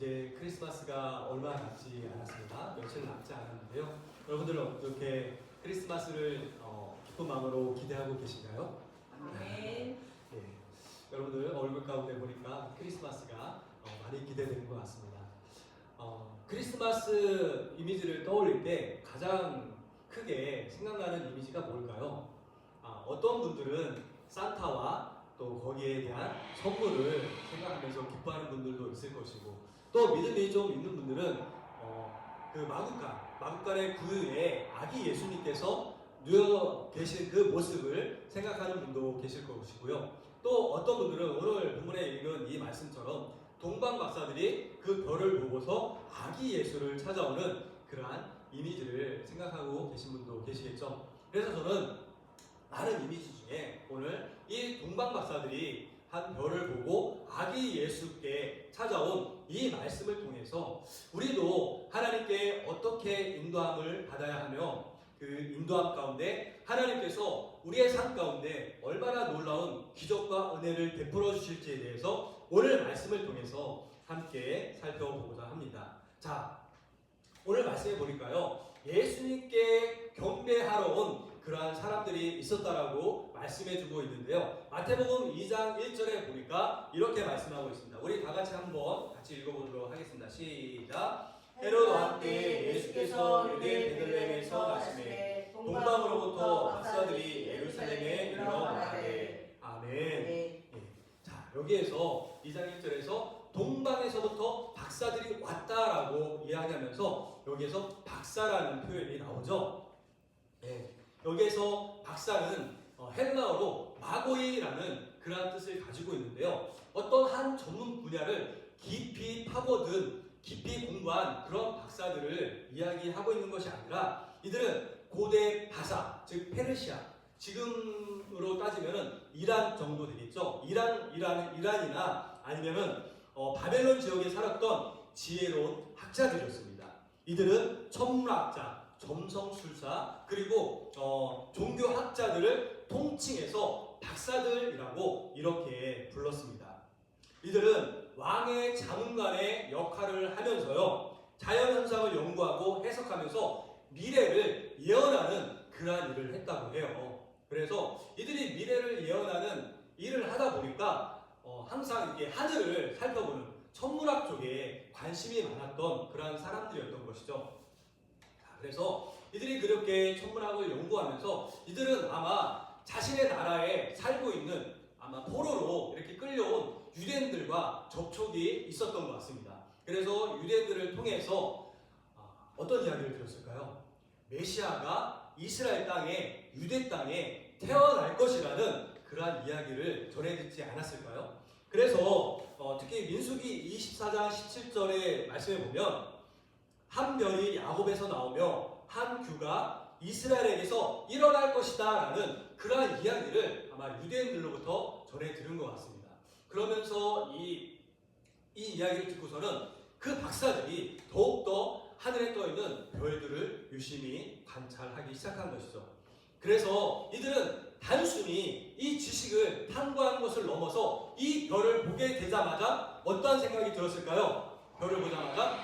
이제 크리스마스가 얼마 남지 않았습니다. 며칠 남지 않았는데요. 여러분들 어떻게 크리스마스를 기쁜 마음으로 기대하고 계신가요? 아멘. 네. 여러분들 얼굴 가운데 보니까 크리스마스가 많이 기대되는 것 같습니다. 크리스마스 이미지를 떠올릴 때 가장 크게 생각나는 이미지가 뭘까요? 어떤 분들은 산타와 또 거기에 대한 선물을 생각하면서 기뻐하는 분들도 있을 것이고, 또 믿음이 좀 있는 분들은 그 마구간의 구유에 아기 예수님께서 누워 계신 그 모습을 생각하는 분도 계실 것이고요. 또 어떤 분들은 오늘 본문에 읽은 이 말씀처럼 동방 박사들이 그 별을 보고서 아기 예수를 찾아오는 그러한 이미지를 생각하고 계신 분도 계시겠죠. 그래서 저는 많은 이미지 중에 오늘 이 동방 박사들이 한 별을 보고 아기 예수께 찾아온 이 말씀을 통해서 우리도 하나님께 어떻게 인도함을 받아야 하며, 그 인도함 가운데 하나님께서 우리의 삶 가운데 얼마나 놀라운 기적과 은혜를 베풀어 주실지에 대해서 오늘 말씀을 통해서 함께 살펴보고자 합니다. 자, 오늘 말씀해 보니까요, 예수님께 경배하러 온 그러한 사람들이 있었다라고 말씀해 주고 있는데요. 마태복음 2장 1절에 보니까 이렇게 말씀하고 있습니다. 우리 다 같이 한번 같이 읽어보도록 하겠습니다. 시작. 헤롯 왕 때 예수께서 유대 베들레헴에서 나시매 동방으로부터 박사들이 예루살렘에 이르러 가되. 아멘. 네. 자, 여기에서 2장 1절에서 동방에서부터 박사들이 왔다라고 이야기하면서 여기에서 박사라는 표현이 나오죠. 네. 여기에서 박사는 헬라어로 마고이라는 그러한 뜻을 가지고 있는데요. 어떤 한 전문 분야를 깊이 파고든, 깊이 공부한 그런 박사들을 이야기하고 있는 것이 아니라 이들은 고대 바사, 즉 페르시아, 지금으로 따지면은 이란 정도 되겠죠. 이란이나 아니면은 바벨론 지역에 살았던 지혜로운 학자들이었습니다. 이들은 천문학자, 점성술사, 그리고 종교학자들을 통칭해서 박사들이라고 이렇게 불렀습니다. 이들은 왕의 자문관의 역할을 하면서요, 자연현상을 연구하고 해석하면서 미래를 예언하는 그러한 일을 했다고 해요. 그래서 이들이 미래를 예언하는 일을 하다 보니까 항상 이렇게 하늘을 살펴보는 천문학 쪽에 관심이 많았던 그러한 사람들이었던 것이죠. 그래서 이들이 그렇게 천문학을 연구하면서 이들은 아마 자신의 나라에 살고 있는 아마 포로로 이렇게 끌려온 유대인들과 접촉이 있었던 것 같습니다. 그래서 유대인들을 통해서 어떤 이야기를 들었을까요? 메시아가 이스라엘 땅에, 유대 땅에 태어날 것이라는 그러한 이야기를 전해 듣지 않았을까요? 그래서 특히 민수기 24장 17절의 말씀에 보면 한 별이 야곱에서 나오며 한 규가 이스라엘에게서 일어날 것이다 라는 그러한 이야기를 아마 유대인들로부터 전해 들은 것 같습니다. 그러면서 이 이야기를 듣고서는 그 박사들이 더욱더 하늘에 떠있는 별들을 유심히 관찰하기 시작한 것이죠. 그래서 이들은 단순히 이 지식을 탐구한 것을 넘어서 이 별을 보게 되자마자 어떠한 생각이 들었을까요? 별을 보자마자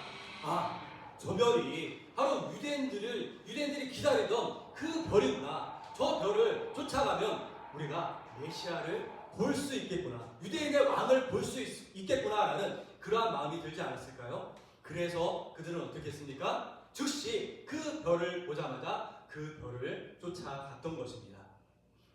저 별이 바로 유대인들이 기다리던 그 별이구나. 저 별을 쫓아가면 우리가 메시아를 볼 수 있겠구나. 유대인의 왕을 볼 수 있겠구나라는 그러한 마음이 들지 않았을까요? 그래서 그들은 어떻게 했습니까? 즉시 그 별을 보자마자 그 별을 쫓아갔던 것입니다.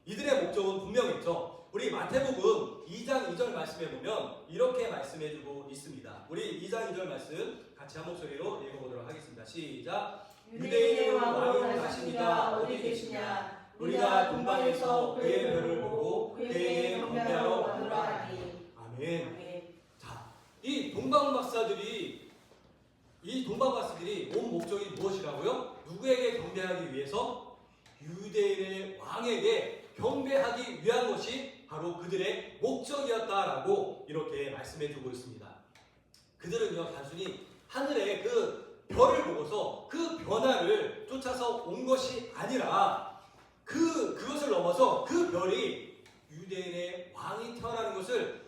이들의 목적은 분명했죠. 우리 마태복음 2장 2절 말씀에 보면 이렇게 말씀해주고 있습니다. 우리 2장 2절 말씀 같이 한 목소리로 읽어보도록 하겠습니다. 시작. 유대인의 왕으로 나시니가 어디 계시냐? 우리가 동방에서 그의 별을 보고 그에게 경배하러 왔노라 하니. 아멘. 자, 이 동방 박사들이 온 목적이 무엇이라고요? 누구에게 경배하기 위해서? 유대인의 왕에게 경배하기 위한 것이 바로 그들의 목적이었다라고 이렇게 말씀해주고 있습니다. 그들은요, 단순히 하늘의 그 별을 보고서 그 변화를 쫓아서 온 것이 아니라 그것을 넘어서 그 별이 유대인의 왕이 태어나는 것을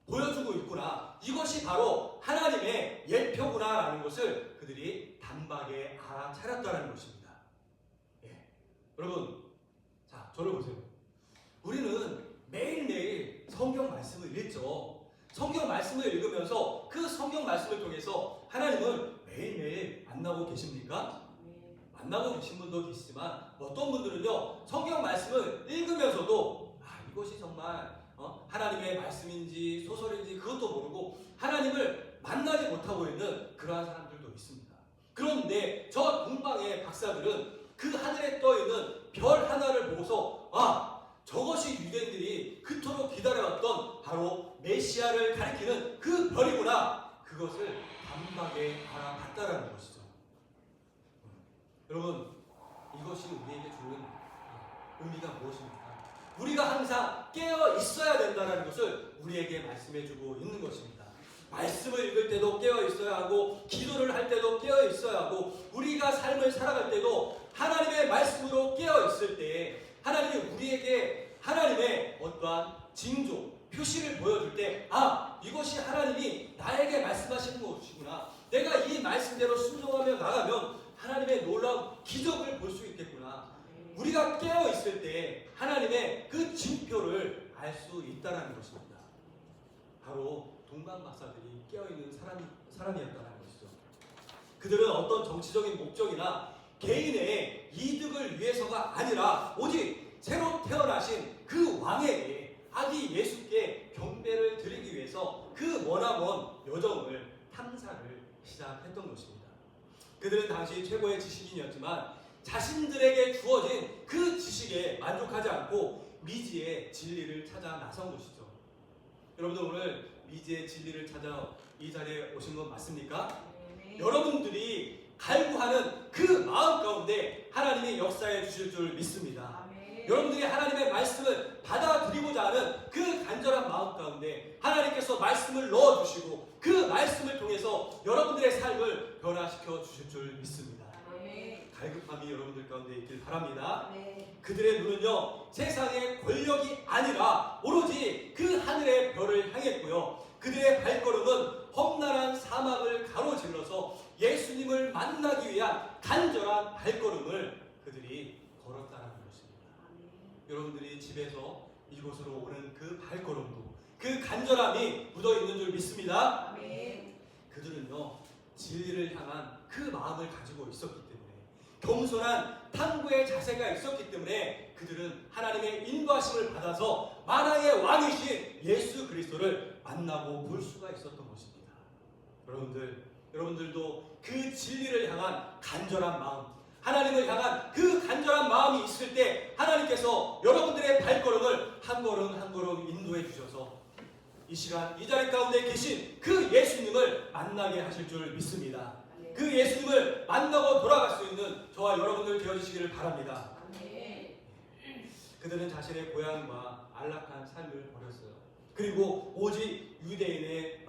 보여주고 있구나. 이것이 바로 하나님의 예표구나라는 것을 그들이 단박에 알아차렸다는 것입니다. 예. 여러분, 자, 저를 보세요. 우리는 매일매일 성경 말씀을 읽죠. 성경 말씀을 읽으면서 그 성경 말씀을 통해서 하나님을 매일매일 만나고 계십니까? 만나고 계신 분도 계시지만 어떤 분들은요, 성경 말씀을 읽으면서도 이것이 정말 하나님의 말씀인지 소설인지 그것도 모르고 하나님을 만나지 못하고 있는 그러한 사람들도 있습니다. 그런데 저 동방의 박사들은 그 하늘에 떠있는 별 하나를 보고서 저것이 유대인들이 그토록 기다려왔던 바로 메시아를 가리키는 그 별이구나, 그것을 단박에 알아봤다라는 것이죠. 여러분, 이것이 우리에게 주는 의미가 무엇입니까? 우리가 항상 깨어 있어야 된다는 것을 우리에게 말씀해주고 있는 것입니다. 말씀을 읽을 때도 깨어 있어야 하고, 기도를 할 때도 깨어 있어야 하고, 우리가 삶을 살아갈 때도 하나님의 말씀으로 깨어 있을 때 하나님이 우리에게 하나님의 어떠한 징조, 표시를 보여줄 때 이것이 하나님이 나에게 말씀하시는 것이구나, 내가 이 말씀대로 순종하며 나가면 하나님의 놀라운 기적을 볼 수 있겠구나. 우리가 깨어 있을 때 하나님의 그 징표를 알 수 있다는 것입니다. 바로 동방 박사들이 깨어 있는 사람이었다는 것이죠. 그들은 어떤 정치적인 목적이나 개인의 이득을 위해서가 아니라 오직 새로 태어나신 그 왕에게, 아기 예수께 경배를 드리기 위해서 그 머나먼 여정을, 탐사를 시작했던 것입니다. 그들은 당시 최고의 지식인이었지만 자신들에게 주어진 그 지식에 만족하지 않고 미지의 진리를 찾아 나선 것이죠. 여러분들 오늘 미지의 진리를 찾아 이 자리에 오신 건 맞습니까? 여러분들이 갈구하는 그 마음 가운데 하나님이 역사해 주실 줄 믿습니다. 여러분들이 하나님의 말씀을 받아들이고자 하는 그 간절한 마음 가운데 하나님께서 말씀을 넣어주시고 그 말씀을 통해서 여러분들의 삶을 변화시켜 주실 줄 믿습니다. 갈급함이 여러분들 가운데 있길 바랍니다. 그들의 눈은요, 세상의 권력이 아니라 오로지 그 하늘의 별을 향했고요, 그들의 발걸음은 험난한 사막을 가로질러서 예수님을 만나기 위한 간절한 발걸음을 그들이 걸었다는 것입니다. 여러분들이 집에서 이곳으로 오는 그 발걸음도 그 간절함이 묻어있는 줄 믿습니다. 그들은요, 진리를 향한 그 마음을 가지고 있었기 때문에, 겸손한 탐구의 자세가 있었기 때문에 그들은 하나님의 인도하심을 받아서 만왕의 왕이신 예수 그리스도를 만나고 볼 수가 있었던 것입니다. 여러분들도 그 진리를 향한 간절한 마음, 하나님을 향한 그 간절한 마음이 있을 때 하나님께서 여러분들의 발걸음을 한 걸음 한 걸음 인도해 주셔서 이 시간 이 자리 가운데 계신 그 예수님을 만나게 하실 줄 믿습니다. 그 예수님을 만나고 돌아갈 수 있는 저와 여러분들 되어주시기를 바랍니다. 그들은 자신의 고향과 안락한 삶을 버렸어요. 그리고 오직 유대인의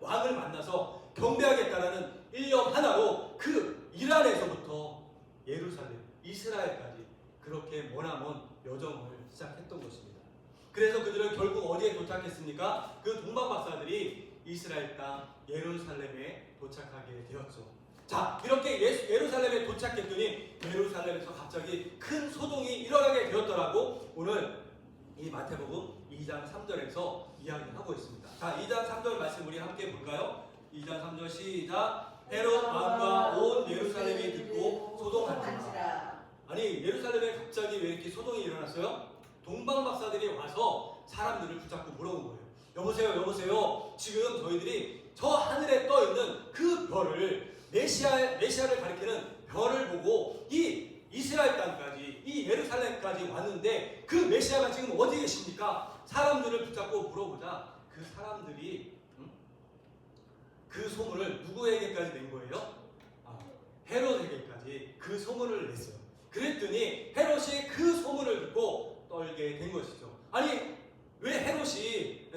왕을 만나서 경배하겠다라는 일념 하나로 그 이란에서부터 예루살렘, 이스라엘까지 그렇게 머나먼 여정을 시작했던 것입니다. 그래서 그들은 결국 어디에 도착했습니까? 그 동방 박사들이 이스라엘 땅 예루살렘에 도착하게 되었죠. 자, 이렇게 예루살렘에 도착했더니 예루살렘에서 갑자기 큰 소동이 일어나게 되었더라고 오늘 이 마태복음 2장 3절에서 이야기하고 있습니다. 자, 2장 3절 말씀 우리 함께 볼까요? 2장 3절 시작. 헤롯 왕과 온 예루살렘이 듣고 소동한지라. 아니, 예루살렘에 갑자기 왜 이렇게 소동이 일어났어요? 동방 박사들이 와서 사람들을 붙잡고 물어본 거예요. 여보세요. 지금 저희들이 저 하늘에 떠 있는 그 별을, 메시아를 가리키는 별을 보고 이 이스라엘 땅까지, 이 예루살렘까지 왔는데 그 메시아가 지금 어디 계십니까? 사람들을 붙잡고 물어보자 그 사람들이 그 소문을 누구에게까지 낸 거예요? 헤롯에게까지 그 소문을 냈어요. 그랬더니 헤롯이 그 소문을 듣고 떨게 된 것이죠. 아니, 왜 헤롯이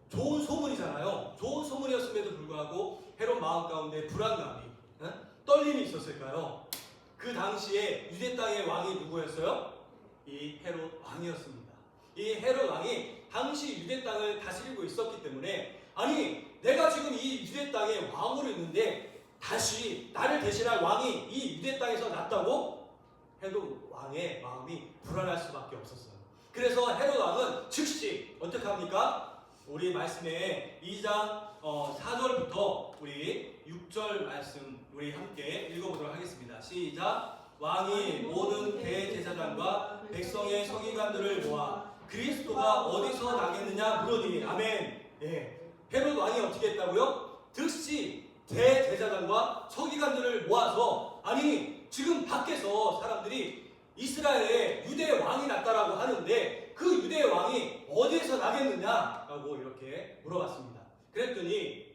좋은 소문이잖아요. 좋은 소문이었음에도 불구하고 헤롯 마음 가운데 불안감이, 떨림이 있었을까요? 그 당시에 유대 땅의 왕이 누구였어요? 이 헤롯 왕이었습니다. 이 헤롯 왕이 당시 유대 땅을 다스리고 있었기 때문에 아니 내가 지금 이 유대 땅에 왕으로 있는데 다시 나를 대신할 왕이 이 유대 땅에서 났다고? 헤롯 왕의 마음이 불안할 수밖에 없었어요. 그래서 헤롯 왕은 즉시 어떻게 합니까? 우리 말씀에 2장 4절부터 우리 6절 말씀 우리 함께 읽어보도록 하겠습니다. 시작. 왕이 모든 대제사장과 백성의 서기관들을 모아 그리스도가 어디서 나겠느냐 물으니 아멘. 헤롯 왕이 어떻게 했다고요? 즉시 대제사장과 서기관들을 모아서 아니 지금 밖에서 사람들이 이스라엘에 유대 왕이 났다라고 하는데 그 유대 왕이 어디에서 나겠느냐라고 이렇게 물어봤습니다. 그랬더니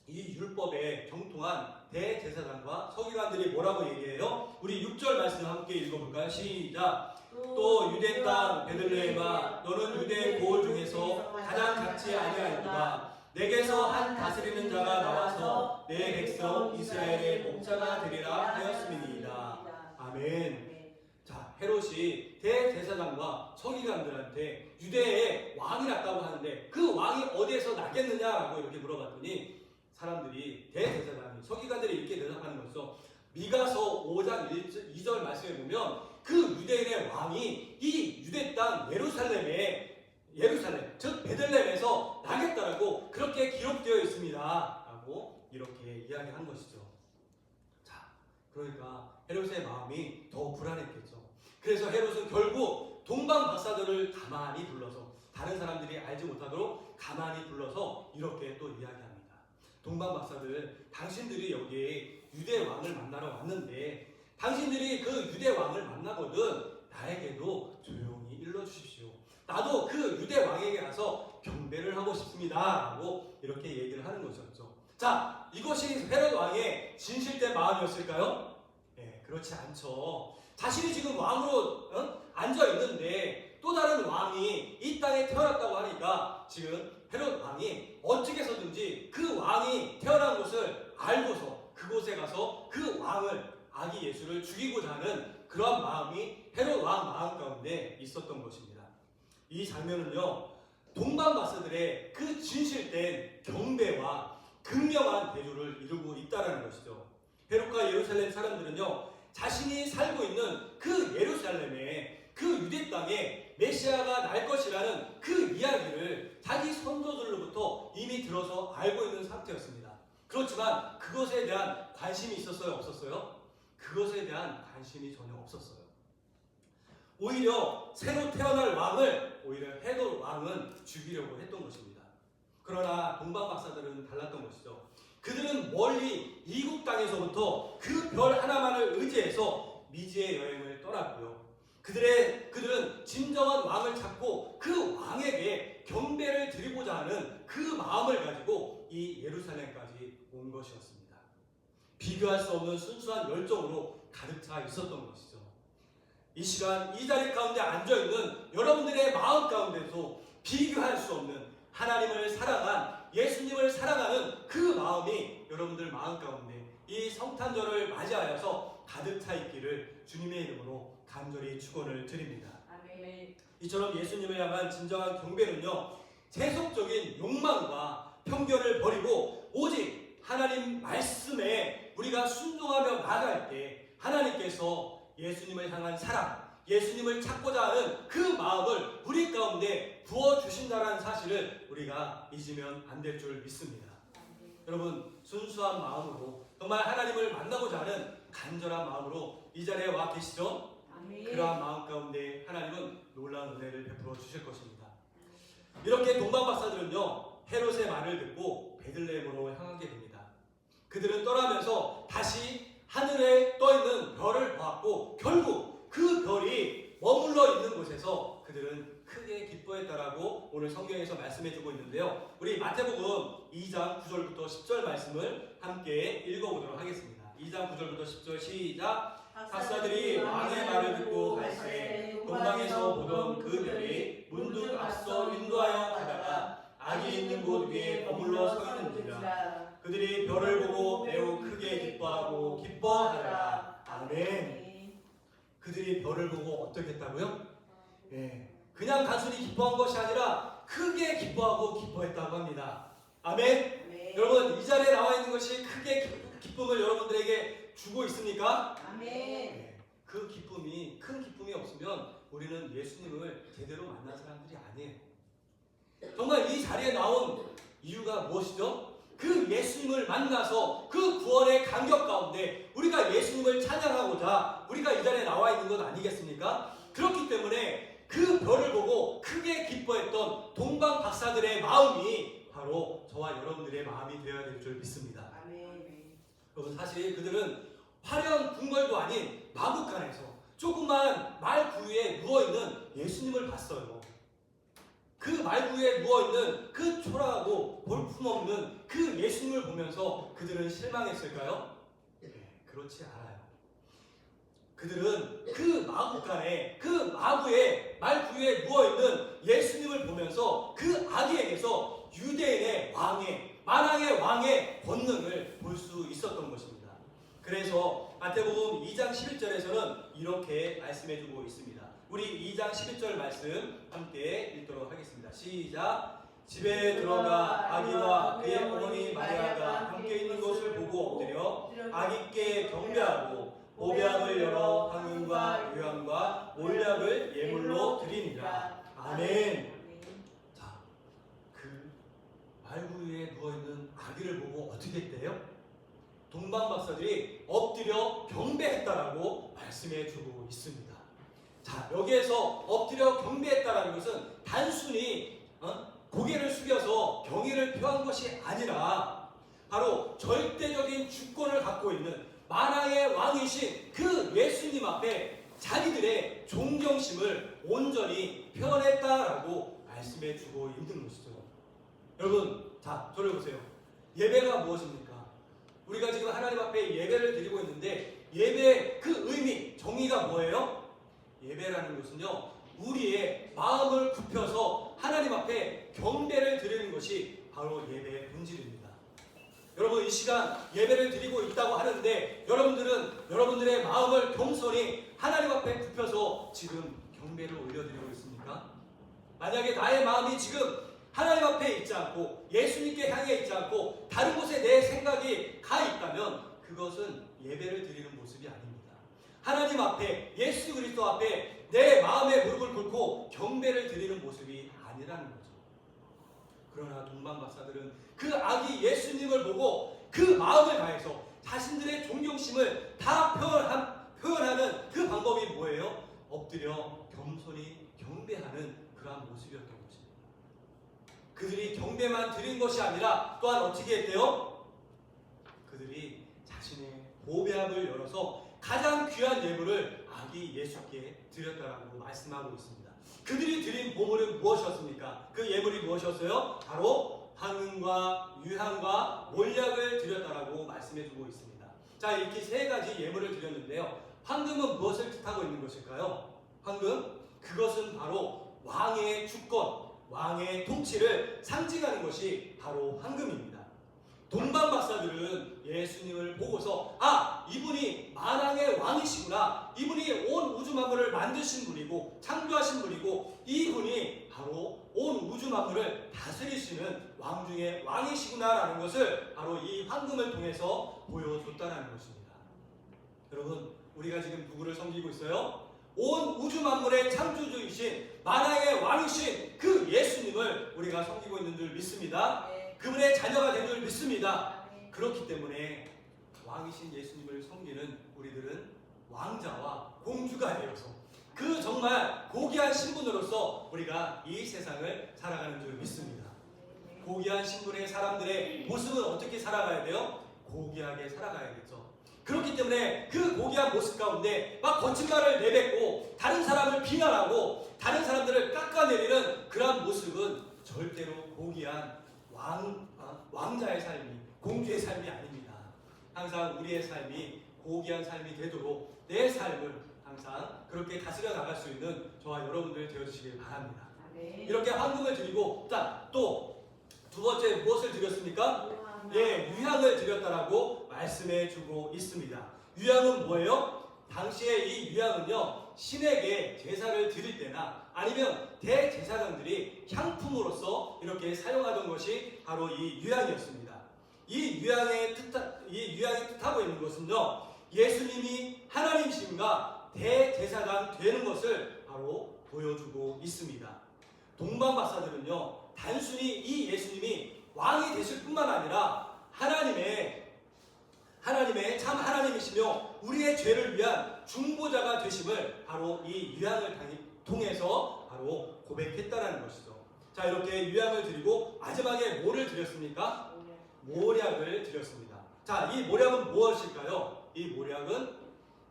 이 율법에 정통한 대제사장과 서기관들이 뭐라고 얘기해요? 우리 6절 말씀 함께 읽어볼까요? 시작. 또 유대 땅 베들레헴아 너는 유대 고을 중에서 가장 작지 아니하였도다. 내게서 한 다스리는 자가 나와서 내 백성 이스라엘의 목자가 되리라 하였음이니이다. 아멘. 자, 헤롯이 대제사장과 서기관들한테 유대에 왕이 났다고 하는데 그 왕이 어디에서 나겠느냐라고 이렇게 물어봤더니 사람들이 대제사장이 서기관들이 이렇게 대답하는 것이죠. 미가서 5장 2절 말씀에 보면 그 유대인의 왕이 이 유대 땅 예루살렘 즉 베들레헴에서 나겠다라고 그렇게 기록되어 있습니다 라고 이렇게 이야기한 것이죠. 자, 그러니까 헤롯의 마음이 더 불안했겠죠. 그래서 헤롯은 결국 동방 박사들을 가만히 불러서 다른 사람들이 알지 못하도록 가만히 불러서 이렇게 또 이야기합니다. 동방 박사들, 당신들이 여기에 유대 왕을 만나러 왔는데 당신들이 그 유대 왕을 만나거든 나에게도 조용히 일러주십시오. 나도 그 유대 왕에게 가서 경배를 하고 싶습니다 라고 이렇게 얘기를 하는 것이었죠. 자, 이것이 헤롯 왕의 진실된 마음이었을까요? 그렇지 않죠. 자신이 지금 왕으로 앉아있는데 또 다른 왕이 이 땅에 태어났다고 하니까 지금 헤롯 왕이 어떻게 해서든지 그 왕이 태어난 곳을 알고서 그곳에 가서 그 왕을 아기 예수를 죽이고자 하는 그러한 마음이 헤롯 왕 마음 가운데 있었던 것입니다. 이 장면은요 동방 박사들의 그 진실된 경배와 극명한 대조를 이루고 있다는 것이죠. 헤롯과 예루살렘 사람들은요 자신이 살고 있는 그 예루살렘에 그 유대 땅에 메시아가 날 것이라는 그 이야기를 자기 선조들로부터 이미 들어서 알고 있는 상태였습니다. 그렇지만 그것에 대한 관심이 있었어요? 없었어요? 그것에 대한 관심이 전혀 없었어요. 오히려 새로 태어날 왕을 오히려 헤롯 왕은 죽이려고 했던 것입니다. 그러나 동방 박사들은 달랐던 것이죠. 그들은 멀리 이국 땅에서부터 그 별 하나만을 의지해서 미지의 여행을 떠났고요. 그들은 진정한 왕을 찾고 그 왕에게 경배를 드리고자 하는 그 마음을 가지고 이 예루살렘까지 온 것이었습니다. 비교할 수 없는 순수한 열정으로 가득 차 있었던 것이죠. 이 시간 이 자리 가운데 앉아있는 여러분들의 마음 가운데도 비교할 수 없는 하나님을 사랑한 예수님을 사랑하는 그 마음이 여러분들 마음 가운데 이 성탄절을 맞이하여서 가득 차 있기를 주님의 이름으로 간절히 축원을 드립니다. 아멘. 이처럼 예수님을 향한 진정한 경배는요 세속적인 욕망과 편견을 버리고 오직 하나님 말씀에 우리가 순종하며 나아갈 때 하나님께서 예수님을 향한 사랑, 예수님을 찾고자 하는 그 마음을 우리 가운데 부어주신다는 사실을 우리가 잊으면 안 될 줄 믿습니다. 여러분 순수한 마음으로 정말 하나님을 만나고자 하는 간절한 마음으로 이 자리에 와 계시죠? 그러한 마음 가운데 하나님은 놀라운 은혜를 베풀어 주실 것입니다. 이렇게 동방 박사들은요 헤롯의 말을 듣고 베들레헴으로 향하게 됩니다. 그들은 떠나면서 다시 하늘에 떠있는 별을 보았고 결국 그 별이 머물러 있는 곳에서 그들은 크게 기뻐했다라고 오늘 성경에서 말씀해주고 있는데요. 우리 마태복음 2장 9절부터 10절 말씀을 함께 읽어보도록 하겠습니다. 2장 9절부터 10절 시작. 박사들이 왕의 말을 듣고 갈새 동방에서 보던 그 별이 문득 앞서 인도하여 가다가 악이 있는 곳 위에 머물러 서 있는지라. 그들이 별을 보고 매우 크게 기뻐하고 기뻐하더라. 아멘. 그들이 별을 보고 어떻게 했다고요? 그냥 단순히 기뻐한 것이 아니라 크게 기뻐하고 기뻐했다고 합니다. 아멘. 아멘. 여러분 이 자리에 나와 있는 것이 크게 기쁨을 여러분들에게 주고 있습니까? 아멘. 네. 그 기쁨이 큰 기쁨이 없으면 우리는 예수님을 제대로 만난 사람들이 아니에요. 정말 이 자리에 나온 이유가 무엇이죠? 그 예수님을 만나서 그 구원의 감격 가운데 우리가 예수님을 찬양하고자 우리가 이 자리에 나와 있는 것 아니겠습니까? 그렇기 때문에 그 별을 보고 크게 기뻐했던 동방 박사들의 마음이 바로 저와 여러분들의 마음이 되어야 될 줄 믿습니다. 아멘. 여러분 사실 그들은 화려한 궁궐도 아닌 마구간에서 조그만 말구유에 누워있는 예수님을 봤어요. 그 말구유에 누워있는 그 초라하고 볼품없는 그 예수님을 보면서 그들은 실망했을까요? 네, 그렇지 않아요. 그들은 그 마구간에 그 마구에 말구유에 누워있는 예수님을 보면서 그 아기에게서 유대인의 왕의 만왕의 왕의 권능을 볼 수 있었던 것입니다. 그래서 마태복음 2장 11절에서는 이렇게 말씀해주고 있습니다. 우리 2장 11절 말씀 함께 읽도록 하겠습니다. 시작. 집에 들어가 아기와 그의 어머니 마리아가 함께 있는 것을 보고 엎드려 아기께 경배하고 보배함을 열어 황금과 유향과 몰약을 예물로 드리니라. 아멘. 자, 그 말구유에 누워있는 아기를 보고 어떻게 했대요? 동방 박사들이 엎드려 경배했다라고 말씀해 주고 있습니다. 자, 여기에서 엎드려 경배했다라는 것은 단순히 고개를 숙여서 경의를 표한 것이 아니라 바로 절대적인 주권을 갖고 있는 만왕의 왕이신 그 예수님 앞에 자기들의 존경심을 온전히 표현했다라고 말씀해 주고 있는 것이죠. 여러분, 자, 저를 보세요. 예배가 무엇입니까? 우리가 지금 하나님 앞에 예배를 드리고 있는데 예배의 그 의미, 정의가 뭐예요? 예배라는 것은요, 우리의 마음을 굽혀서 하나님 앞에 경배를 드리는 것이 바로 예배의 본질입니다. 여러분, 이 시간 예배를 드리고 있다고 하는데 여러분들은 여러분들의 마음을 겸손히 하나님 앞에 굽혀서 지금 경배를 올려드리고 있습니까? 만약에 나의 마음이 지금 하나님 앞에 있지 않고 예수님께 향해 있지 않고 다른 곳에 내 생각이 가 있다면 그것은 예배를 드리는 모습이 아닙니다. 하나님 앞에 예수 그리스도 앞에 내 마음의 무릎을 꿇고 경배를 드리는 모습이 아니라는 거죠. 그러나 동방 박사들은 그 아기 예수님을 보고 그 마음을 다해서 자신들의 존경심을 다 표현하는 그 방법이 뭐예요? 엎드려 겸손히 경배하는 그러한 모습이었던 거죠. 그들이 경배만 드린 것이 아니라 또한 어떻게 했대요? 그들이 자신의 보배함을 열어서 가장 귀한 예물을 아기 예수께 드렸다라고 말씀하고 있습니다. 그들이 드린 보물은 무엇이었습니까? 그 예물이 무엇이었어요? 바로 황금과 유향과 몰약을 드렸다라고 말씀해주고 있습니다. 자, 이렇게 세 가지 예물을 드렸는데요. 황금은 무엇을 뜻하고 있는 것일까요? 황금? 그것은 바로 왕의 주권, 왕의 통치를 상징하는 것이 바로 황금입니다. 동방 박사들은 예수님을 보고서 이분이 만왕의 왕이시구나, 이분이 온 우주 만물을 만드신 분이고 창조하신 분이고 이분이 바로 온 우주 만물을 다스리시는 왕 중의 왕이시구나라는 것을 바로 이 황금을 통해서 보여줬다는 것입니다. 여러분, 우리가 지금 누구를 섬기고 있어요? 온 우주 만물의 창조주이신 만왕의 왕이신 그 예수님을 우리가 섬기고 있는 줄 믿습니다. 그분의 자녀가 된 줄 믿습니다. 그렇기 때문에 왕이신 예수님을 섬기는 우리들은 왕자와 공주가 되어서 그 정말 고귀한 신분으로서 우리가 이 세상을 살아가는 줄 믿습니다. 고귀한 신분의 사람들의 모습은 어떻게 살아가야 돼요? 고귀하게 살아가야겠죠. 그렇기 때문에 그 고귀한 모습 가운데 막 거친 말을 내뱉고 다른 사람을 비난하고 다른 사람들을 깎아내리는 그러한 모습은 절대로 고귀한 왕자의 삶이, 공주의 삶이 아닙니다. 항상 우리의 삶이 고귀한 삶이 되도록 내 삶을 항상 그렇게 다스려 나갈 수 있는 저와 여러분들 되어주시길 바랍니다. 이렇게 황금을 드리고 또 두 번째 무엇을 드렸습니까? 유향을 드렸다라고 말씀해 주고 있습니다. 유향은 뭐예요? 당시에 이 유향은요, 신에게 제사를 드릴 때나 아니면 대제사장들이 향품으로서 이렇게 사용하던 것이 바로 이 유향이었습니다. 이 유향이 뜻하고 있는 것은요, 예수님이 하나님이심과 대제사장 되는 것을 바로 보여주고 있습니다. 동방박사들은요, 단순히 이 예수님이 왕이 되실 뿐만 아니라 하나님의 참 하나님이시며 우리의 죄를 위한 중보자가 되심을 바로 이 유향을 통해서 바로 고백했다라는 것이죠. 자, 이렇게 유향을 드리고 마지막에 뭐를 드렸습니까? 모략을 드렸습니다. 자, 이 모략은 무엇일까요? 이 모략은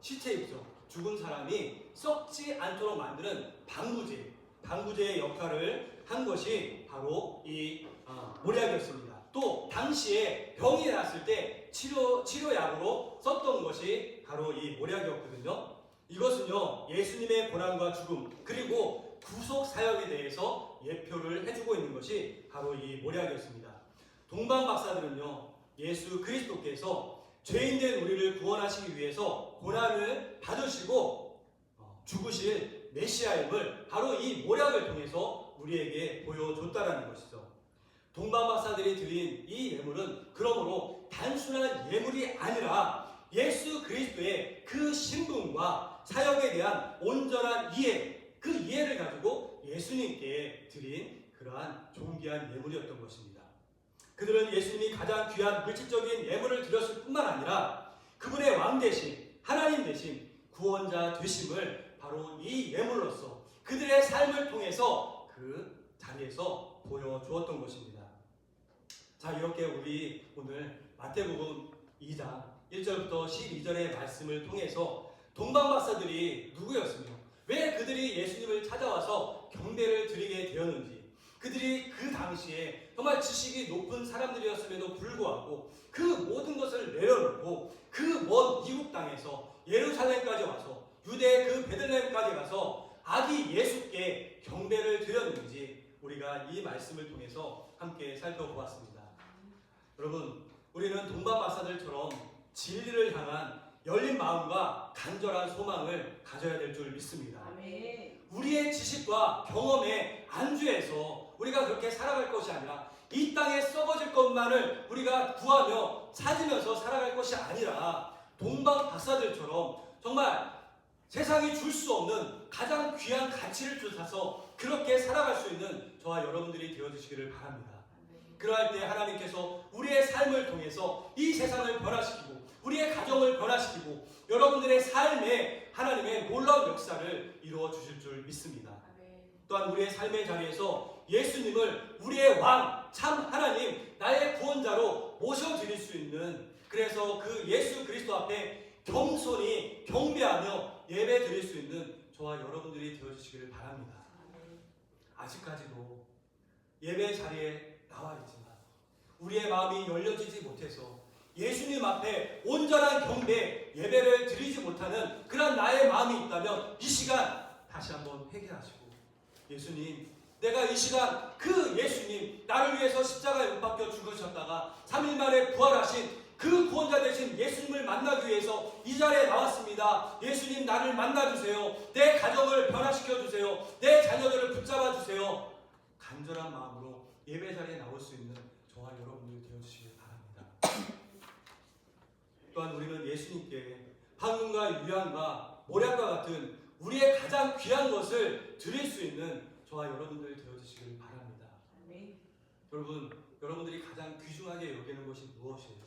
시체이죠. 죽은 사람이 썩지 않도록 만드는 방부제의 역할을 한 것이 바로 이 모략이었습니다. 또 당시에 병이 났을 때 치료약으로 썼던 것이 바로 이 모략이었거든요. 이것은요, 예수님의 고난과 죽음 그리고 구속 사역에 대해서 예표를 해주고 있는 것이 바로 이 모략이었습니다. 동방 박사들은요, 예수 그리스도께서 죄인된 우리를 구원하시기 위해서 고난을 받으시고 죽으실 메시아임을 바로 이 모략을 통해서 우리에게 보여줬다라는 것이죠. 동방 박사들이 드린 이 예물은 그러므로 단순한 예물이 아니라 예수 그리스도의 그 신분과 사역에 대한 온전한 이해, 그 이해를 가지고 예수님께 드린 그러한 존귀한 예물이었던 것입니다. 그들은 예수님이 가장 귀한 물질적인 예물을 드렸을 뿐만 아니라 그분의 왕 대신, 하나님 대신 구원자 되심을 바로 이 예물로서 그들의 삶을 통해서 그 자리에서 보여주었던 것입니다. 자, 이렇게 우리 오늘 마태복음 2장 1절부터 12절의 말씀을 통해서 동방박사들이 누구였으며 왜 그들이 예수님을 찾아와서 경배를 드리게 되었는지, 그들이 그 당시에 정말 지식이 높은 사람들이었음에도 불구하고 그 모든 것을 내려놓고 그 먼 이국 땅에서 예루살렘까지 와서 유대 그 베들레헴까지 가서 아기 예수께 경배를 드렸는지 우리가 이 말씀을 통해서 함께 살펴보았습니다. 여러분, 우리는 동방박사들처럼 진리를 향한 열린 마음과 간절한 소망을 가져야 될 줄 믿습니다. 아멘. 우리의 지식과 경험에 안주해서 우리가 그렇게 살아갈 것이 아니라 이 땅에 썩어질 것만을 우리가 구하며 찾으면서 살아갈 것이 아니라 동방박사들처럼 정말 세상이 줄 수 없는 가장 귀한 가치를 쫓아서 그렇게 살아갈 수 있는 저와 여러분들이 되어주시기를 바랍니다. 그러할 때 하나님께서 우리의 삶을 통해서 이 세상을 변화시키고 우리의 가정을 변화시키고 여러분들의 삶에 하나님의 놀라운 역사를 이루어 주실 줄 믿습니다. 또한 우리의 삶의 자리에서 예수님을 우리의 왕, 참 하나님, 나의 구원자로 모셔드릴 수 있는, 그래서 그 예수 그리스도 앞에 겸손히 경배하며 예배 드릴 수 있는 저와 여러분들이 되어주시기를 바랍니다. 아직까지도 예배 자리에 나와 있지만 우리의 마음이 열려지지 못해서 예수님 앞에 온전한 경배 예배를 드리지 못하는 그런 나의 마음이 있다면 이 시간 다시 한번 회개하시고, 예수님, 내가 이 시간 그 예수님, 나를 위해서 십자가에 못 박혀 죽으셨다가 3일 만에 부활하신 그 구원자 되신 예수님을 만나기 위해서 이 자리에 나왔습니다. 예수님, 나를 만나주세요. 내 가정을 변화시켜주세요. 내 자녀들을 붙잡아주세요. 간절한 마음으로 예배 자리에 나올 수 있는 저와 여러분들이 되어주시길 바랍니다. 또한 우리는 예수님께 황금과 유향과 모략과 같은 우리의 가장 귀한 것을 드릴 수 있는 저와 여러분들이 되어주시길 바랍니다. 여러분, 여러분들이 가장 귀중하게 여기는 것이 무엇이에요?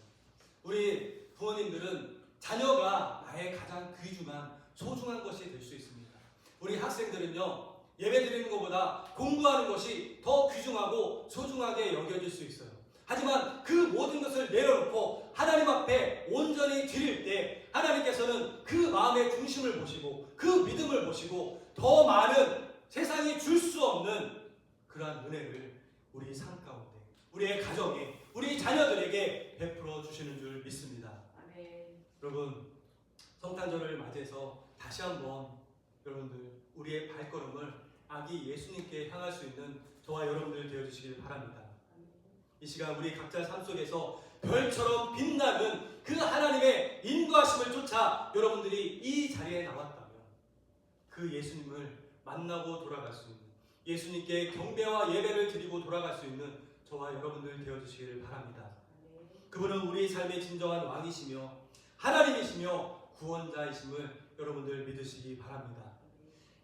우리 부모님들은 자녀가 나의 가장 귀중한 소중한 것이 될 수 있습니다. 우리 학생들은요, 예배 드리는 것보다 공부하는 것이 더 귀중하고 소중하게 여겨질 수 있어요. 하지만 그 모든 것을 내려놓고 하나님 앞에 온전히 드릴 때 하나님께서는 그 마음의 중심을 보시고 그 믿음을 보시고 더 많은 세상이 줄 수 없는 그러한 은혜를 우리 삶 가운데, 우리의 가정에, 우리 자녀들에게 베풀어 주시는 줄 믿습니다. 아멘. 여러분, 성탄절을 맞이해서 다시 한번 여러분들 우리의 발걸음을 아기 예수님께 향할 수 있는 저와 여러분들 되어주시길 바랍니다. 이 시간 우리 각자 삶 속에서 별처럼 빛나는 그 하나님의 인도하심을 쫓아 여러분들이 이 자리에 나왔다면 그 예수님을 만나고 돌아갈 수 있는, 예수님께 경배와 예배를 드리고 돌아갈 수 있는 저와 여러분들 되어주시기를 바랍니다. 그분은 우리의 삶의 진정한 왕이시며 하나님이시며 구원자이심을 여러분들 믿으시기 바랍니다.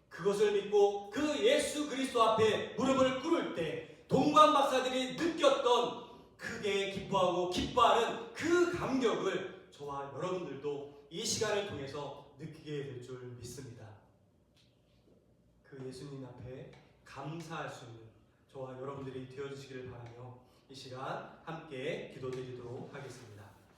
그것을 믿고 그 예수 그리스도 앞에 무릎을 꿇을 때 동방 박사들이 느꼈던 크게 기뻐하고 기뻐하는 그 감격을 저와 여러분들도 이 시간을 통해서 느끼게 될 줄 믿습니다. 그 예수님 앞에 감사할 수 있는 저와 여러분들이 되어주시기를 바라며 이 시간 함께 기도드리도록 하겠습니다.